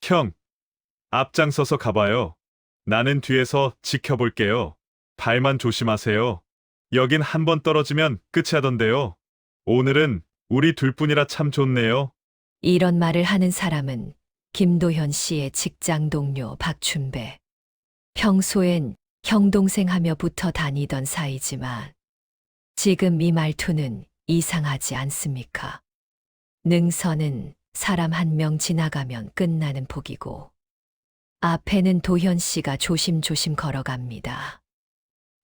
형, 앞장서서 가봐요. 나는 뒤에서 지켜볼게요. 발만 조심하세요. 여긴 한 번 떨어지면 끝이 하던데요. 오늘은 우리 둘뿐이라 참 좋네요. 이런 말을 하는 사람은 김도현 씨의 직장 동료 박춘배. 평소엔 형 동생 하며 붙어 다니던 사이지만 지금 이 말투는 이상하지 않습니까? 능선은 사람 한 명 지나가면 끝나는 폭이고 앞에는 도현 씨가 조심조심 걸어갑니다.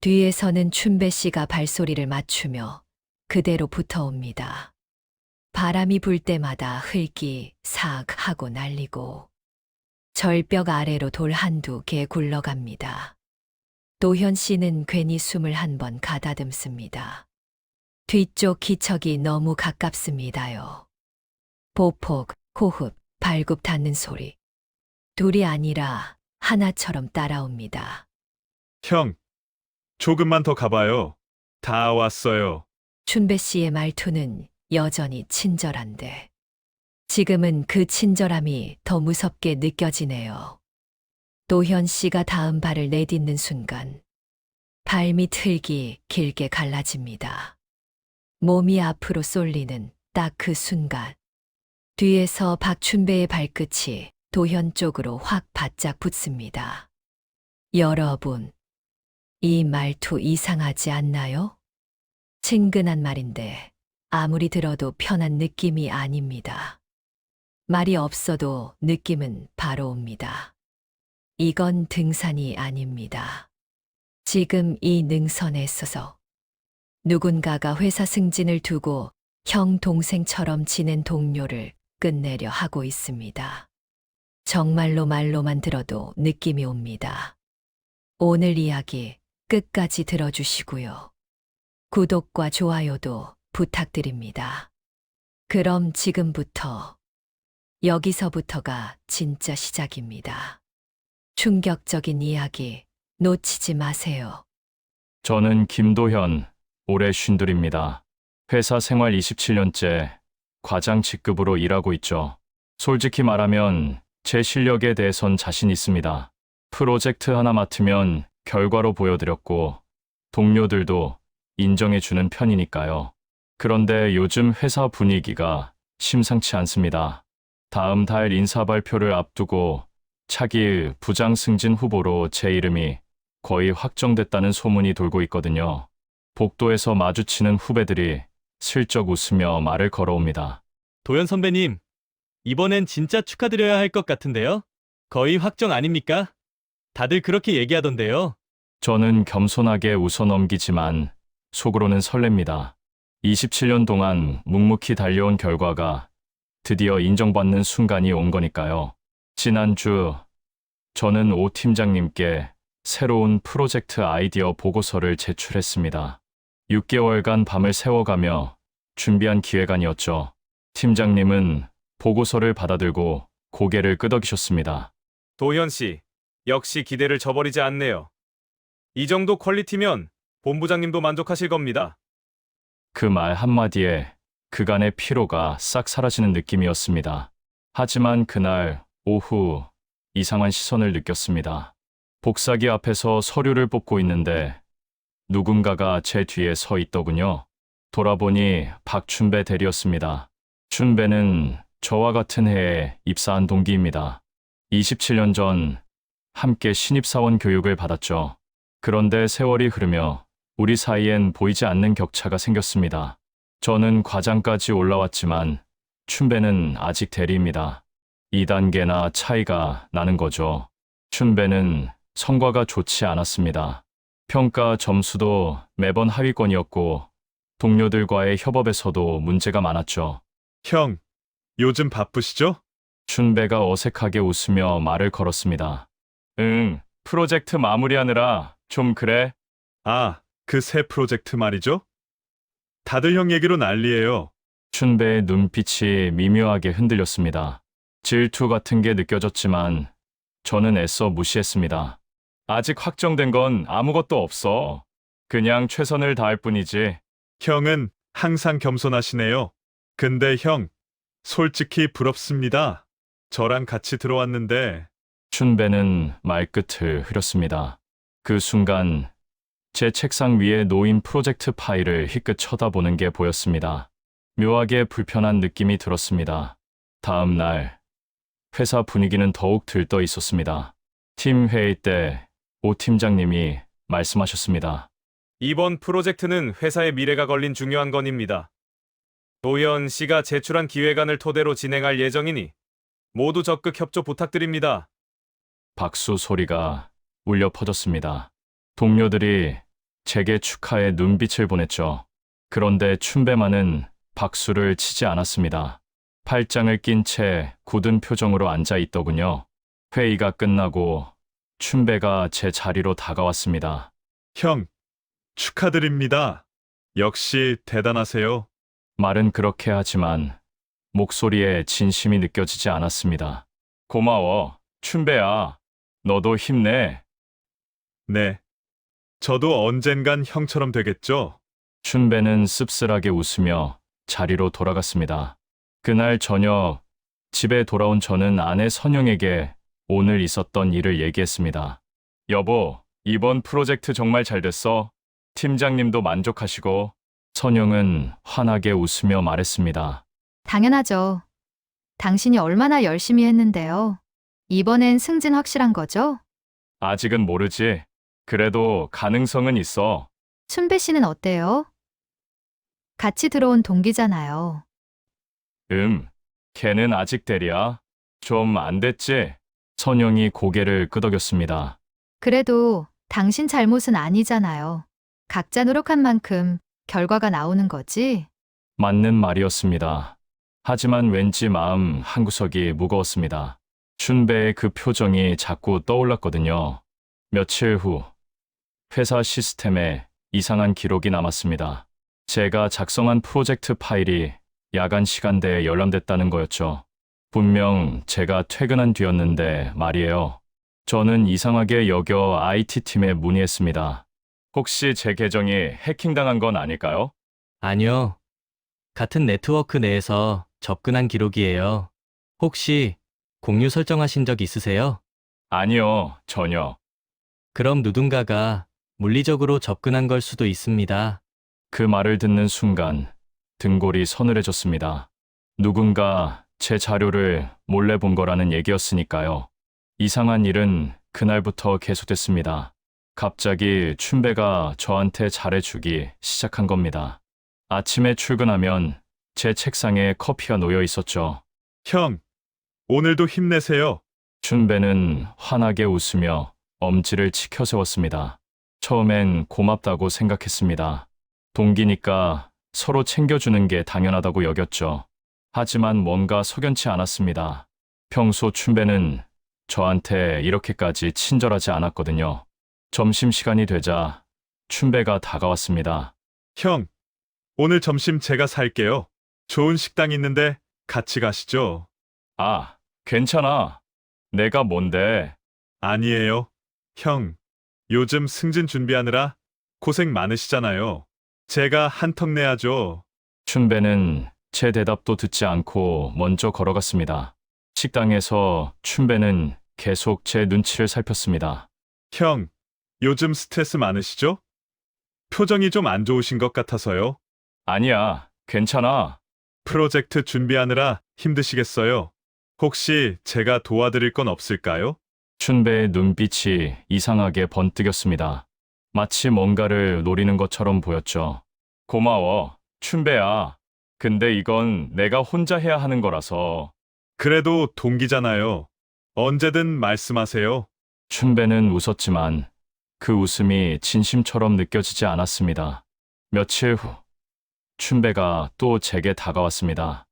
뒤에서는 춘배 씨가 발소리를 맞추며 그대로 붙어옵니다. 바람이 불 때마다 흙이 삭 하고 날리고 절벽 아래로 돌 한두 개 굴러갑니다. 도현 씨는 괜히 숨을 한 번 가다듬습니다. 뒤쪽 기척이 너무 가깝습니다요. 보폭, 호흡, 발굽 닿는 소리. 둘이 아니라 하나처럼 따라옵니다. 형, 조금만 더 가봐요. 다 왔어요. 춘배 씨의 말투는 여전히 친절한데 지금은 그 친절함이 더 무섭게 느껴지네요. 도현 씨가 다음 발을 내딛는 순간 발밑 흙이 길게 갈라집니다. 몸이 앞으로 쏠리는 딱 그 순간 뒤에서 박춘배의 발끝이 도현 쪽으로 확 바짝 붙습니다. 여러분, 이 말투 이상하지 않나요? 친근한 말인데 아무리 들어도 편한 느낌이 아닙니다. 말이 없어도 느낌은 바로 옵니다. 이건 등산이 아닙니다. 지금 이 능선에 서서 누군가가 회사 승진을 두고 형 동생처럼 지낸 동료를 끝내려 하고 있습니다. 정말로 말로만 들어도 느낌이 옵니다. 오늘 이야기 끝까지 들어주시고요. 구독과 좋아요도 부탁드립니다. 그럼 지금부터 여기서부터가 진짜 시작입니다. 충격적인 이야기 놓치지 마세요. 저는 김도현, 올해 52입니다. 회사 생활 27년째 과장 직급으로 일하고 있죠. 솔직히 말하면 제 실력에 대해선 자신 있습니다. 프로젝트 하나 맡으면 결과로 보여드렸고 동료들도 인정해주는 편이니까요. 그런데 요즘 회사 분위기가 심상치 않습니다. 다음 달 인사 발표를 앞두고 차기 부장 승진 후보로 제 이름이 거의 확정됐다는 소문이 돌고 있거든요. 복도에서 마주치는 후배들이 슬쩍 웃으며 말을 걸어옵니다. 도현 선배님, 이번엔 진짜 축하드려야 할 것 같은데요? 거의 확정 아닙니까? 다들 그렇게 얘기하던데요. 저는 겸손하게 웃어 넘기지만 속으로는 설렙니다. 27년 동안 묵묵히 달려온 결과가 드디어 인정받는 순간이 온 거니까요. 지난주 저는 오 팀장님께 새로운 프로젝트 아이디어 보고서를 제출했습니다. 6개월간 밤을 새워가며 준비한 기획안이었죠. 팀장님은 보고서를 받아들고 고개를 끄덕이셨습니다. 도현 씨, 역시 기대를 저버리지 않네요. 이 정도 퀄리티면 본부장님도 만족하실 겁니다. 그 말 한마디에 그간의 피로가 싹 사라지는 느낌이었습니다. 하지만 그날 오후 이상한 시선을 느꼈습니다. 복사기 앞에서 서류를 뽑고 있는데 누군가가 제 뒤에 서 있더군요. 돌아보니 박춘배 대리였습니다. 춘배는 저와 같은 해에 입사한 동기입니다. 27년 전 함께 신입사원 교육을 받았죠. 그런데 세월이 흐르며 우리 사이엔 보이지 않는 격차가 생겼습니다. 저는 과장까지 올라왔지만 춘배는 아직 대리입니다. 2단계나 차이가 나는 거죠. 춘배는 성과가 좋지 않았습니다. 평가 점수도 매번 하위권이었고 동료들과의 협업에서도 문제가 많았죠. 형, 요즘 바쁘시죠? 춘배가 어색하게 웃으며 말을 걸었습니다. 응, 프로젝트 마무리하느라 좀 그래. 아, 그 새 프로젝트 말이죠? 다들 형 얘기로 난리예요. 춘배의 눈빛이 미묘하게 흔들렸습니다. 질투 같은 게 느껴졌지만 저는 애써 무시했습니다. 아직 확정된 건 아무것도 없어. 그냥 최선을 다할 뿐이지. 형은 항상 겸손하시네요. 근데 형, 솔직히 부럽습니다. 저랑 같이 들어왔는데 춘배는 말끝을 흐렸습니다. 그 순간 제 책상 위에 놓인 프로젝트 파일을 희끗 쳐다보는 게 보였습니다. 묘하게 불편한 느낌이 들었습니다. 다음 날 회사 분위기는 더욱 들떠 있었습니다. 팀 회의 때 오 팀장님이 말씀하셨습니다. 이번 프로젝트는 회사의 미래가 걸린 중요한 건입니다. 도현 씨가 제출한 기획안을 토대로 진행할 예정이니 모두 적극 협조 부탁드립니다. 박수 소리가 울려 퍼졌습니다. 동료들이 제게 축하의 눈빛을 보냈죠. 그런데 춘배만은 박수를 치지 않았습니다. 팔짱을 낀 채 굳은 표정으로 앉아 있더군요. 회의가 끝나고 춘배가 제 자리로 다가왔습니다. 형, 축하드립니다. 역시 대단하세요. 말은 그렇게 하지만 목소리에 진심이 느껴지지 않았습니다. 고마워, 춘배야. 너도 힘내. 네. 저도 언젠간 형처럼 되겠죠? 춘배는 씁쓸하게 웃으며 자리로 돌아갔습니다. 그날 저녁 집에 돌아온 저는 아내 선영에게 오늘 있었던 일을 얘기했습니다. 여보, 이번 프로젝트 정말 잘 됐어. 팀장님도 만족하시고. 선영은 환하게 웃으며 말했습니다. 당연하죠. 당신이 얼마나 열심히 했는데요. 이번엔 승진 확실한 거죠? 아직은 모르지. 그래도 가능성은 있어. 춘배 씨는 어때요? 같이 들어온 동기잖아요. 걔는 아직 대리야. 좀 안 됐지? 선영이 고개를 끄덕였습니다. 그래도 당신 잘못은 아니잖아요. 각자 노력한 만큼 결과가 나오는 거지? 맞는 말이었습니다. 하지만 왠지 마음 한구석이 무거웠습니다. 춘배의 그 표정이 자꾸 떠올랐거든요. 며칠 후 회사 시스템에 이상한 기록이 남았습니다. 제가 작성한 프로젝트 파일이 야간 시간대에 열람됐다는 거였죠. 분명 제가 퇴근한 뒤였는데 말이에요. 저는 이상하게 여겨 IT팀에 문의했습니다. 혹시 제 계정이 해킹당한 건 아닐까요? 아니요. 같은 네트워크 내에서 접근한 기록이에요. 혹시 공유 설정하신 적 있으세요? 아니요, 전혀. 그럼 누군가가 물리적으로 접근한 걸 수도 있습니다. 그 말을 듣는 순간 등골이 서늘해졌습니다. 누군가 제 자료를 몰래 본 거라는 얘기였으니까요. 이상한 일은 그날부터 계속됐습니다. 갑자기 춘배가 저한테 잘해주기 시작한 겁니다. 아침에 출근하면 제 책상에 커피가 놓여 있었죠. 형, 오늘도 힘내세요. 춘배는 환하게 웃으며 엄지를 치켜 세웠습니다. 처음엔 고맙다고 생각했습니다. 동기니까 서로 챙겨주는 게 당연하다고 여겼죠. 하지만 뭔가 석연치 않았습니다. 평소 춘배는 저한테 이렇게까지 친절하지 않았거든요. 점심시간이 되자 춘배가 다가왔습니다. 형, 오늘 점심 제가 살게요. 좋은 식당 있는데 같이 가시죠. 아, 괜찮아. 내가 뭔데? 아니에요. 형, 요즘 승진 준비하느라 고생 많으시잖아요. 제가 한턱 내야죠. 춘배는 제 대답도 듣지 않고 먼저 걸어갔습니다. 식당에서 춘배는 계속 제 눈치를 살폈습니다. 형, 요즘 스트레스 많으시죠? 표정이 좀 안 좋으신 것 같아서요. 아니야, 괜찮아. 프로젝트 준비하느라 힘드시겠어요? 혹시 제가 도와드릴 건 없을까요? 춘배의 눈빛이 이상하게 번뜩였습니다. 마치 뭔가를 노리는 것처럼 보였죠. 고마워, 춘배야. 근데 이건 내가 혼자 해야 하는 거라서. 그래도 동기잖아요. 언제든 말씀하세요. 춘배는 웃었지만 그 웃음이 진심처럼 느껴지지 않았습니다. 며칠 후, 춘배가 또 제게 다가왔습니다.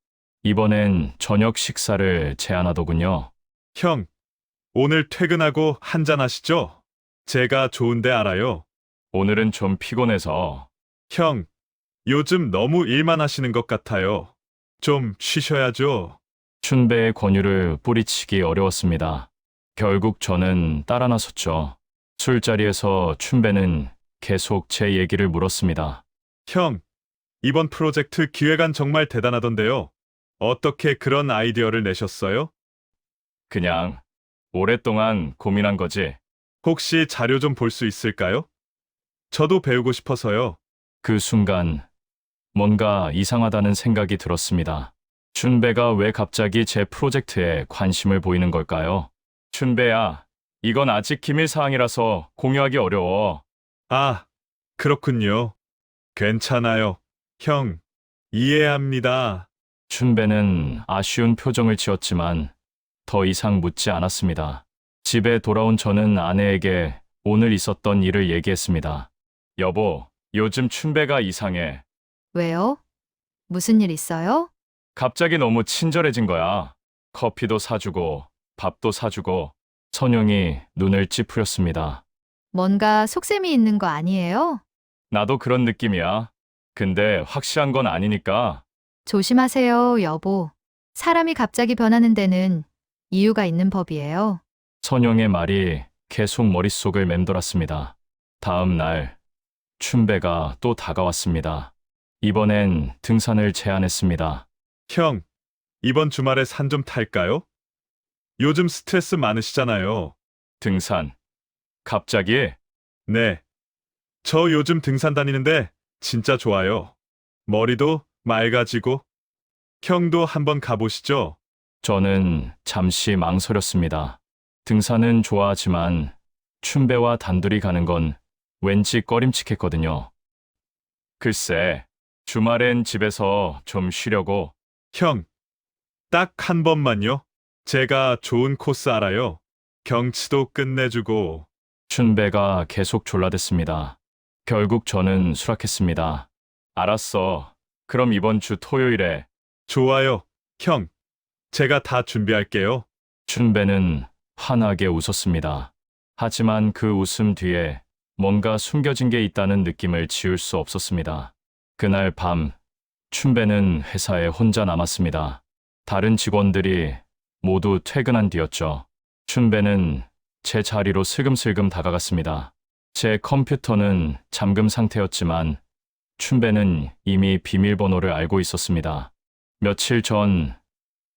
이번엔 저녁 식사를 제안하더군요. 형, 오늘 퇴근하고 한잔 하시죠? 제가 좋은데 알아요. 오늘은 좀 피곤해서. 형, 요즘 너무 일만 하시는 것 같아요. 좀 쉬셔야죠. 춘배의 권유를 뿌리치기 어려웠습니다. 결국 저는 따라 나섰죠. 술자리에서 춘배는 계속 제 얘기를 물었습니다. 형, 이번 프로젝트 기획안 정말 대단하던데요. 어떻게 그런 아이디어를 내셨어요? 그냥 오랫동안 고민한 거지. 혹시 자료 좀 볼 수 있을까요? 저도 배우고 싶어서요. 그 순간 뭔가 이상하다는 생각이 들었습니다. 춘배가 왜 갑자기 제 프로젝트에 관심을 보이는 걸까요? 춘배야, 이건 아직 기밀 사항이라서 공유하기 어려워. 아, 그렇군요. 괜찮아요. 형, 이해합니다. 춘배는 아쉬운 표정을 지었지만 더 이상 묻지 않았습니다. 집에 돌아온 저는 아내에게 오늘 있었던 일을 얘기했습니다. 여보, 요즘 춘배가 이상해. 왜요? 무슨 일 있어요? 갑자기 너무 친절해진 거야. 커피도 사주고 밥도 사주고. 선영이 눈을 찌푸렸습니다. 뭔가 속셈이 있는 거 아니에요? 나도 그런 느낌이야. 근데 확실한 건 아니니까. 조심하세요, 여보. 사람이 갑자기 변하는 데는 이유가 있는 법이에요. 선영의 말이 계속 머릿속을 맴돌았습니다. 다음 날, 춘배가 또 다가왔습니다. 이번엔 등산을 제안했습니다. 형, 이번 주말에 산 좀 탈까요? 요즘 스트레스 많으시잖아요. 등산. 갑자기? 네. 저 요즘 등산 다니는데 진짜 좋아요. 머리도 맑아지고. 형도 한번 가보시죠. 저는 잠시 망설였습니다. 등산은 좋아하지만 춘배와 단둘이 가는 건 왠지 꺼림칙했거든요. 글쎄, 주말엔 집에서 좀 쉬려고. 형, 딱 한 번만요. 제가 좋은 코스 알아요. 경치도 끝내주고. 춘배가 계속 졸라댔습니다. 결국 저는 수락했습니다. 알았어. 그럼 이번 주 토요일에. 좋아요. 형, 제가 다 준비할게요. 춘배는 환하게 웃었습니다. 하지만 그 웃음 뒤에 뭔가 숨겨진 게 있다는 느낌을 지울 수 없었습니다. 그날 밤, 춘배는 회사에 혼자 남았습니다. 다른 직원들이 모두 퇴근한 뒤였죠. 춘배는 제 자리로 슬금슬금 다가갔습니다. 제 컴퓨터는 잠금 상태였지만 춘배는 이미 비밀번호를 알고 있었습니다. 며칠 전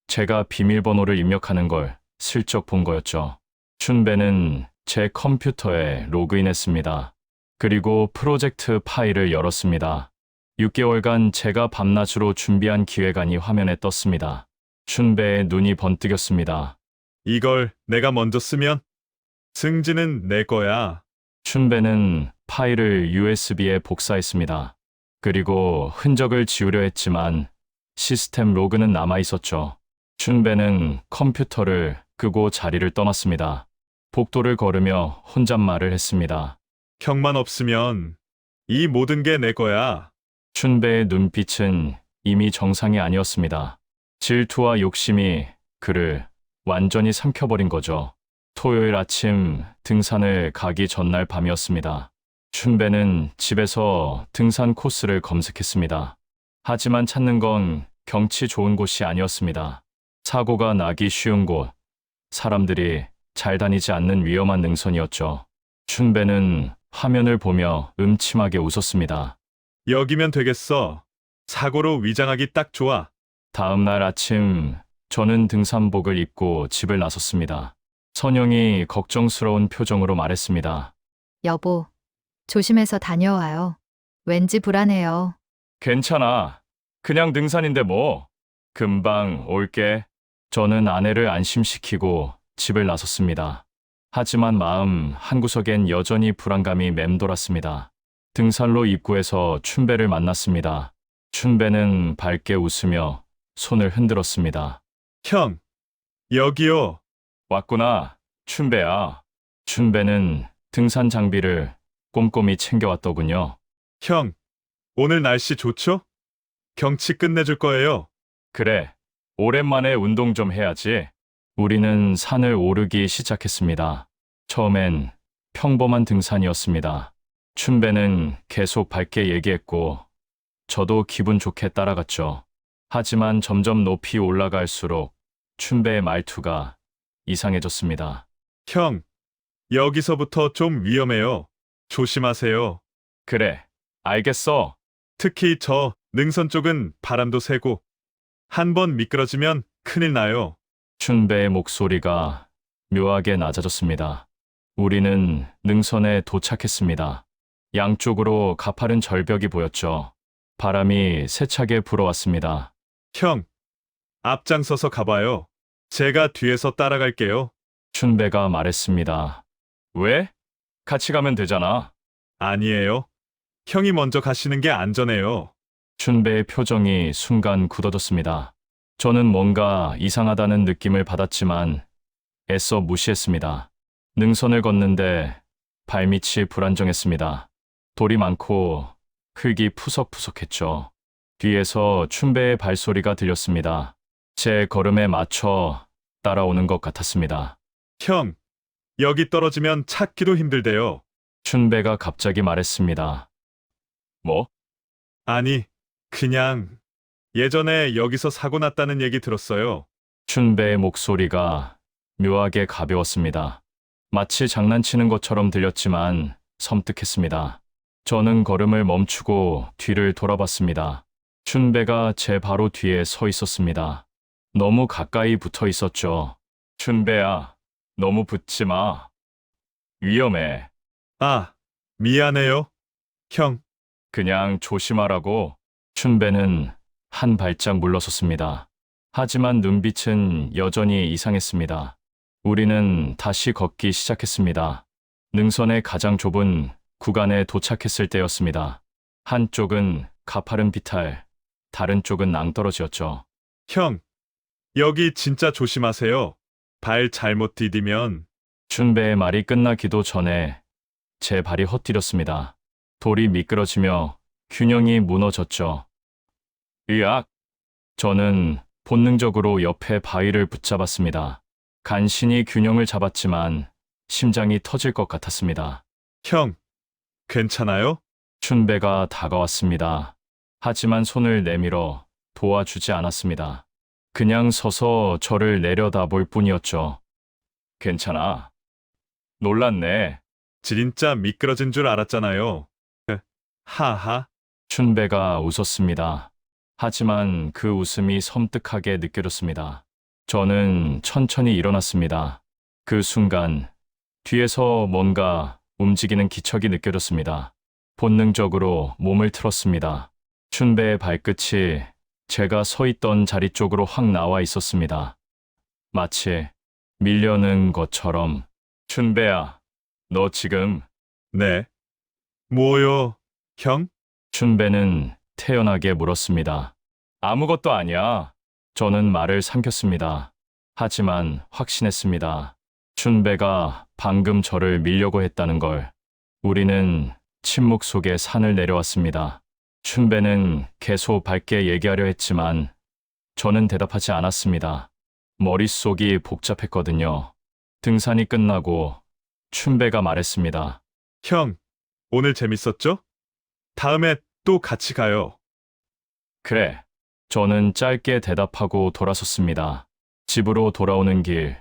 제가 비밀번호를 입력하는 걸 슬쩍 본 거였죠. 춘배는 제 컴퓨터에 로그인했습니다. 그리고 프로젝트 파일을 열었습니다. 6개월간 제가 밤낮으로 준비한 기획안이 화면에 떴습니다. 춘배의 눈이 번뜩였습니다. 이걸 내가 먼저 쓰면 승진은 내 거야. 춘배는 파일을 USB에 복사했습니다. 그리고 흔적을 지우려 했지만 시스템 로그는 남아 있었죠. 춘배는 컴퓨터를 끄고 자리를 떠났습니다. 복도를 걸으며 혼잣말을 했습니다. 형만 없으면 이 모든 게 내 거야. 춘배의 눈빛은 이미 정상이 아니었습니다. 질투와 욕심이 그를 완전히 삼켜버린 거죠. 토요일 아침 등산을 가기 전날 밤이었습니다. 춘배는 집에서 등산 코스를 검색했습니다. 하지만 찾는 건 경치 좋은 곳이 아니었습니다. 사고가 나기 쉬운 곳, 사람들이 잘 다니지 않는 위험한 능선이었죠. 춘배는 화면을 보며 음침하게 웃었습니다. 여기면 되겠어. 사고로 위장하기 딱 좋아. 다음 날 아침 저는 등산복을 입고 집을 나섰습니다. 선영이 걱정스러운 표정으로 말했습니다. 여보, 조심해서 다녀와요. 왠지 불안해요. 괜찮아. 그냥 등산인데 뭐. 금방 올게. 저는 아내를 안심시키고 집을 나섰습니다. 하지만 마음 한구석엔 여전히 불안감이 맴돌았습니다. 등산로 입구에서 춘배를 만났습니다. 춘배는 밝게 웃으며 손을 흔들었습니다. 형, 여기요. 왔구나, 춘배야. 춘배는 등산 장비를 꼼꼼히 챙겨왔더군요. 형, 오늘 날씨 좋죠? 경치 끝내줄 거예요. 그래, 오랜만에 운동 좀 해야지. 우리는 산을 오르기 시작했습니다. 처음엔 평범한 등산이었습니다. 춘배는 계속 밝게 얘기했고, 저도 기분 좋게 따라갔죠. 하지만 점점 높이 올라갈수록 춘배의 말투가 이상해졌습니다. 형, 여기서부터 좀 위험해요. 조심하세요. 그래, 알겠어. 특히 저 능선 쪽은 바람도 세고 한 번 미끄러지면 큰일 나요. 춘배의 목소리가 묘하게 낮아졌습니다. 우리는 능선에 도착했습니다. 양쪽으로 가파른 절벽이 보였죠. 바람이 세차게 불어왔습니다. 형, 앞장서서 가봐요. 제가 뒤에서 따라갈게요. 춘배가 말했습니다. 왜? 같이 가면 되잖아. 아니에요. 형이 먼저 가시는 게 안전해요. 춘배의 표정이 순간 굳어졌습니다. 저는 뭔가 이상하다는 느낌을 받았지만 애써 무시했습니다. 능선을 걷는데 발밑이 불안정했습니다. 돌이 많고 흙이 푸석푸석했죠. 뒤에서 춘배의 발소리가 들렸습니다. 제 걸음에 맞춰 따라오는 것 같았습니다. 형, 여기 떨어지면 찾기도 힘들대요. 춘배가 갑자기 말했습니다. 뭐? 아니, 그냥 예전에 여기서 사고 났다는 얘기 들었어요. 춘배의 목소리가 묘하게 가벼웠습니다. 마치 장난치는 것처럼 들렸지만 섬뜩했습니다. 저는 걸음을 멈추고 뒤를 돌아봤습니다. 춘배가 제 바로 뒤에 서 있었습니다. 너무 가까이 붙어 있었죠. 춘배야, 너무 붙지 마. 위험해. 아, 미안해요. 형, 그냥 조심하라고. 춘배는 한 발짝 물러섰습니다. 하지만 눈빛은 여전히 이상했습니다. 우리는 다시 걷기 시작했습니다. 능선의 가장 좁은 구간에 도착했을 때였습니다. 한쪽은 가파른 비탈, 다른 쪽은 낭떠러지였죠. 형, 여기 진짜 조심하세요. 발 잘못 디디면 춘배의 말이 끝나기도 전에 제 발이 헛디뎠습니다. 돌이 미끄러지며 균형이 무너졌죠. 으악! 저는 본능적으로 옆에 바위를 붙잡았습니다. 간신히 균형을 잡았지만 심장이 터질 것 같았습니다. 형, 괜찮아요? 춘배가 다가왔습니다. 하지만 손을 내밀어 도와주지 않았습니다. 그냥 서서 저를 내려다볼 뿐이었죠. 괜찮아. 놀랐네. 진짜 미끄러진 줄 알았잖아요. 하하. 춘배가 웃었습니다. 하지만 그 웃음이 섬뜩하게 느껴졌습니다. 저는 천천히 일어났습니다. 그 순간 뒤에서 뭔가 움직이는 기척이 느껴졌습니다. 본능적으로 몸을 틀었습니다. 춘배의 발끝이 제가 서 있던 자리 쪽으로 확 나와 있었습니다. 마치 밀려는 것처럼. 춘배야, 너 지금... 네. 뭐요, 형? 춘배는 태연하게 물었습니다. 아무것도 아니야. 저는 말을 삼켰습니다. 하지만 확신했습니다. 춘배가 방금 저를 밀려고 했다는 걸. 우리는 침묵 속에 산을 내려왔습니다. 춘배는 계속 밝게 얘기하려 했지만 저는 대답하지 않았습니다. 머릿속이 복잡했거든요. 등산이 끝나고 춘배가 말했습니다. 형, 오늘 재밌었죠? 다음에 또 같이 가요. 그래. 저는 짧게 대답하고 돌아섰습니다. 집으로 돌아오는 길,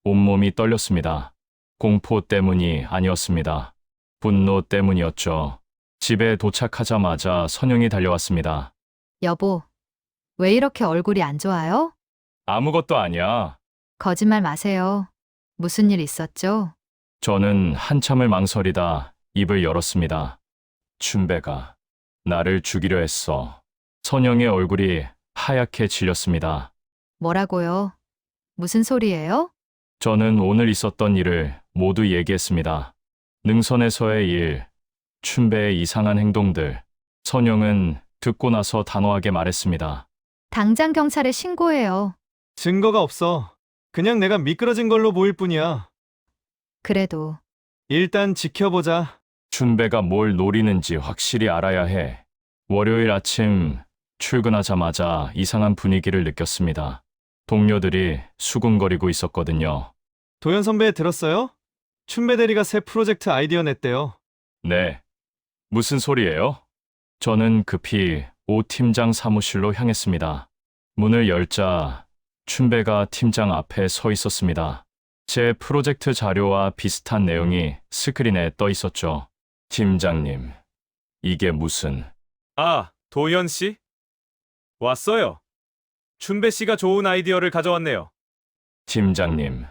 온몸이 떨렸습니다. 공포 때문이 아니었습니다. 분노 때문이었죠. 집에 도착하자마자 선영이 달려왔습니다. 여보, 왜 이렇게 얼굴이 안 좋아요? 아무것도 아니야. 거짓말 마세요. 무슨 일 있었죠? 저는 한참을 망설이다 입을 열었습니다. 춘배가 나를 죽이려 했어. 선영의 얼굴이 하얗게 질렸습니다. 뭐라고요? 무슨 소리예요? 저는 오늘 있었던 일을 모두 얘기했습니다. 능선에서의 일, 춘배의 이상한 행동들. 선영은 듣고 나서 단호하게 말했습니다. 당장 경찰에 신고해요. 증거가 없어. 그냥 내가 미끄러진 걸로 보일 뿐이야. 그래도 일단 지켜보자. 춘배가 뭘 노리는지 확실히 알아야 해. 월요일 아침 출근하자마자 이상한 분위기를 느꼈습니다. 동료들이 수군거리고 있었거든요. 도현 선배 들었어요? 춘배 대리가 새 프로젝트 아이디어 냈대요. 네. 무슨 소리예요? 저는 급히 오 팀장 사무실로 향했습니다. 문을 열자 춘배가 팀장 앞에 서 있었습니다. 제 프로젝트 자료와 비슷한 내용이 스크린에 떠 있었죠. 팀장님, 이게 무슨... 아, 도현 씨? 왔어요. 춘배 씨가 좋은 아이디어를 가져왔네요. 팀장님,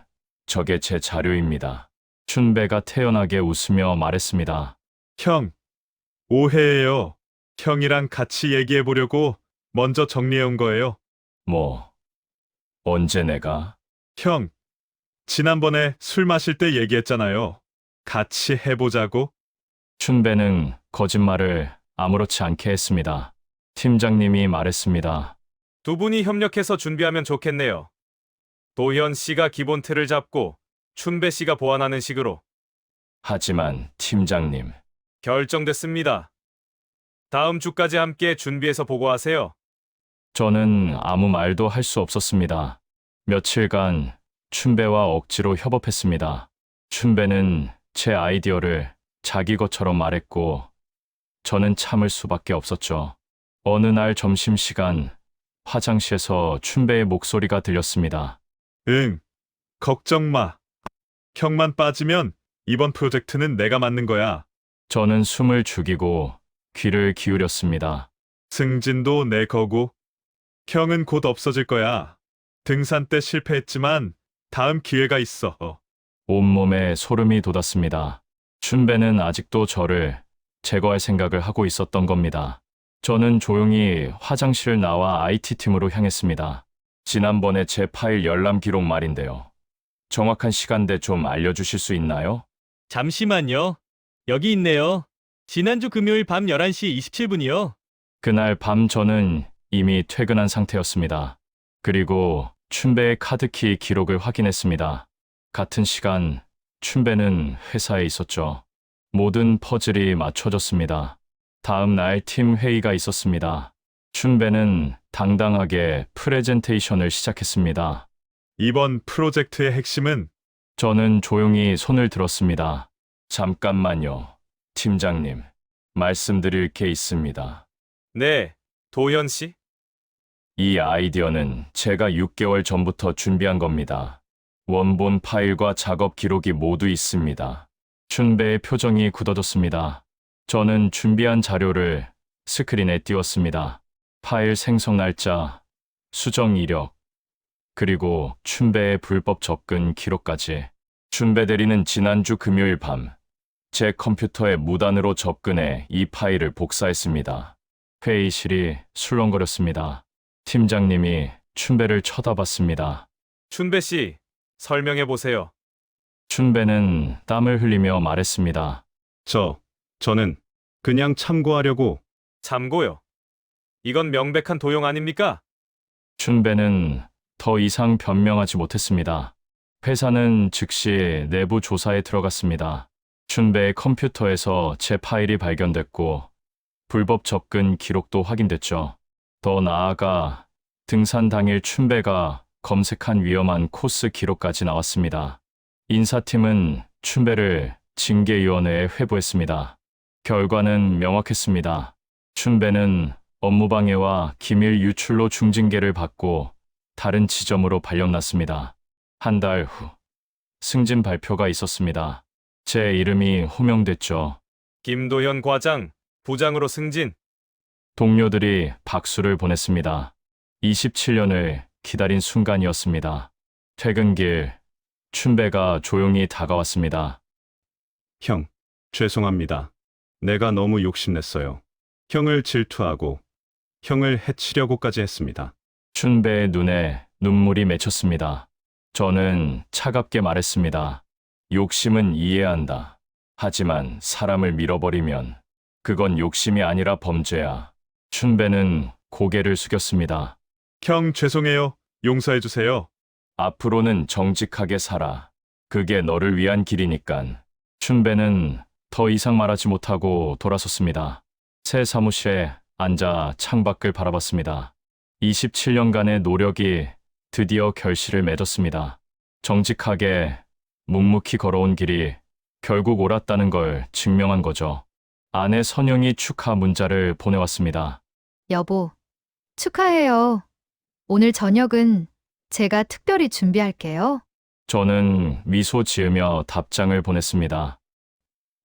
저게 제 자료입니다. 춘배가 태연하게 웃으며 말했습니다. 형, 오해예요. 형이랑 같이 얘기해 보려고 먼저 정리해 온 거예요. 뭐, 언제 내가? 형, 지난번에 술 마실 때 얘기했잖아요. 같이 해보자고. 춘배는 거짓말을 아무렇지 않게 했습니다. 팀장님이 말했습니다. 두 분이 협력해서 준비하면 좋겠네요. 도현 씨가 기본 틀을 잡고 춘배 씨가 보완하는 식으로. 하지만 팀장님, 결정됐습니다. 다음 주까지 함께 준비해서 보고하세요. 저는 아무 말도 할 수 없었습니다. 며칠간 춘배와 억지로 협업했습니다. 춘배는 제 아이디어를 자기 것처럼 말했고, 저는 참을 수밖에 없었죠. 어느 날 점심시간, 화장실에서 춘배의 목소리가 들렸습니다. 응, 걱정 마. 형만 빠지면 이번 프로젝트는 내가 맡는 거야. 저는 숨을 죽이고 귀를 기울였습니다. 승진도 내 거고. 형은 곧 없어질 거야. 등산 때 실패했지만 다음 기회가 있어. 온몸에 소름이 돋았습니다. 춘배는 아직도 저를 제거할 생각을 하고 있었던 겁니다. 저는 조용히 화장실을 나와 IT팀으로 향했습니다. 지난번에 제 파일 열람 기록 말인데요. 정확한 시간대 좀 알려주실 수 있나요? 잠시만요. 여기 있네요. 지난주 금요일 밤 11시 27분이요. 그날 밤 저는 이미 퇴근한 상태였습니다. 그리고 춘배의 카드키 기록을 확인했습니다. 같은 시간 춘배는 회사에 있었죠. 모든 퍼즐이 맞춰졌습니다. 다음 날 팀 회의가 있었습니다. 춘배는 당당하게 프레젠테이션을 시작했습니다. 이번 프로젝트의 핵심은 저는 조용히 손을 들었습니다. 잠깐만요, 팀장님. 말씀드릴 게 있습니다. 네, 도현 씨. 이 아이디어는 제가 6개월 전부터 준비한 겁니다. 원본 파일과 작업 기록이 모두 있습니다. 춘배의 표정이 굳어졌습니다. 저는 준비한 자료를 스크린에 띄웠습니다. 파일 생성 날짜, 수정 이력, 그리고 춘배의 불법 접근 기록까지. 춘배 대리는 지난주 금요일 밤 제 컴퓨터에 무단으로 접근해 이 파일을 복사했습니다. 회의실이 술렁거렸습니다. 팀장님이 춘배를 쳐다봤습니다. 춘배 씨, 설명해 보세요. 춘배는 땀을 흘리며 말했습니다. 저는 그냥 참고하려고. 참고요. 이건 명백한 도용 아닙니까? 춘배는 더 이상 변명하지 못했습니다. 회사는 즉시 내부 조사에 들어갔습니다. 춘배의 컴퓨터에서 제 파일이 발견됐고 불법 접근 기록도 확인됐죠. 더 나아가 등산 당일 춘배가 검색한 위험한 코스 기록까지 나왔습니다. 인사팀은 춘배를 징계위원회에 회부했습니다. 결과는 명확했습니다. 춘배는 업무방해와 기밀 유출로 중징계를 받고 다른 지점으로 발령났습니다. 한 달 후, 승진 발표가 있었습니다. 제 이름이 호명됐죠. 김도현 과장, 부장으로 승진. 동료들이 박수를 보냈습니다. 27년을 기다린 순간이었습니다. 퇴근길, 춘배가 조용히 다가왔습니다. 형, 죄송합니다. 내가 너무 욕심냈어요. 형을 질투하고 형을 해치려고까지 했습니다. 춘배의 눈에 눈물이 맺혔습니다. 저는 차갑게 말했습니다. 욕심은 이해한다. 하지만 사람을 밀어버리면 그건 욕심이 아니라 범죄야. 춘배는 고개를 숙였습니다. 형, 죄송해요. 용서해주세요. 앞으로는 정직하게 살아. 그게 너를 위한 길이니깐. 춘배는 더 이상 말하지 못하고 돌아섰습니다. 새 사무실에 앉아 창밖을 바라봤습니다. 27년간의 노력이 드디어 결실을 맺었습니다. 정직하게 묵묵히 걸어온 길이 결국 옳았다는 걸 증명한 거죠. 아내 선영이 축하 문자를 보내왔습니다. 여보, 축하해요. 오늘 저녁은 제가 특별히 준비할게요. 저는 미소 지으며 답장을 보냈습니다.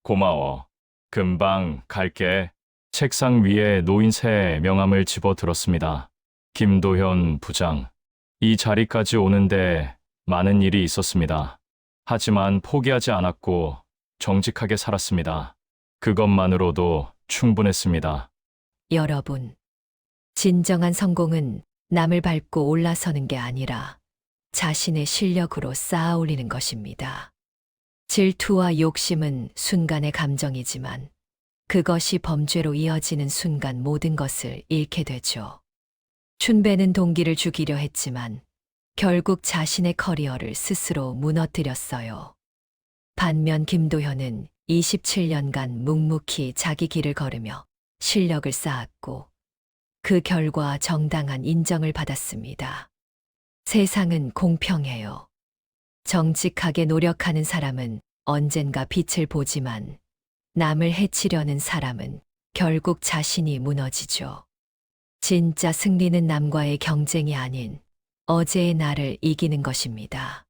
고마워. 금방 갈게. 책상 위에 놓인 새 명함을 집어 들었습니다. 김도현 부장. 이 자리까지 오는데 많은 일이 있었습니다. 하지만 포기하지 않았고 정직하게 살았습니다. 그것만으로도 충분했습니다. 여러분, 진정한 성공은 남을 밟고 올라서는 게 아니라 자신의 실력으로 쌓아 올리는 것입니다. 질투와 욕심은 순간의 감정이지만 그것이 범죄로 이어지는 순간 모든 것을 잃게 되죠. 춘배는 동기를 죽이려 했지만 결국 자신의 커리어를 스스로 무너뜨렸어요. 반면 김도현은 27년간 묵묵히 자기 길을 걸으며 실력을 쌓았고 그 결과 정당한 인정을 받았습니다. 세상은 공평해요. 정직하게 노력하는 사람은 언젠가 빛을 보지만 남을 해치려는 사람은 결국 자신이 무너지죠. 진짜 승리는 남과의 경쟁이 아닌 어제의 나를 이기는 것입니다.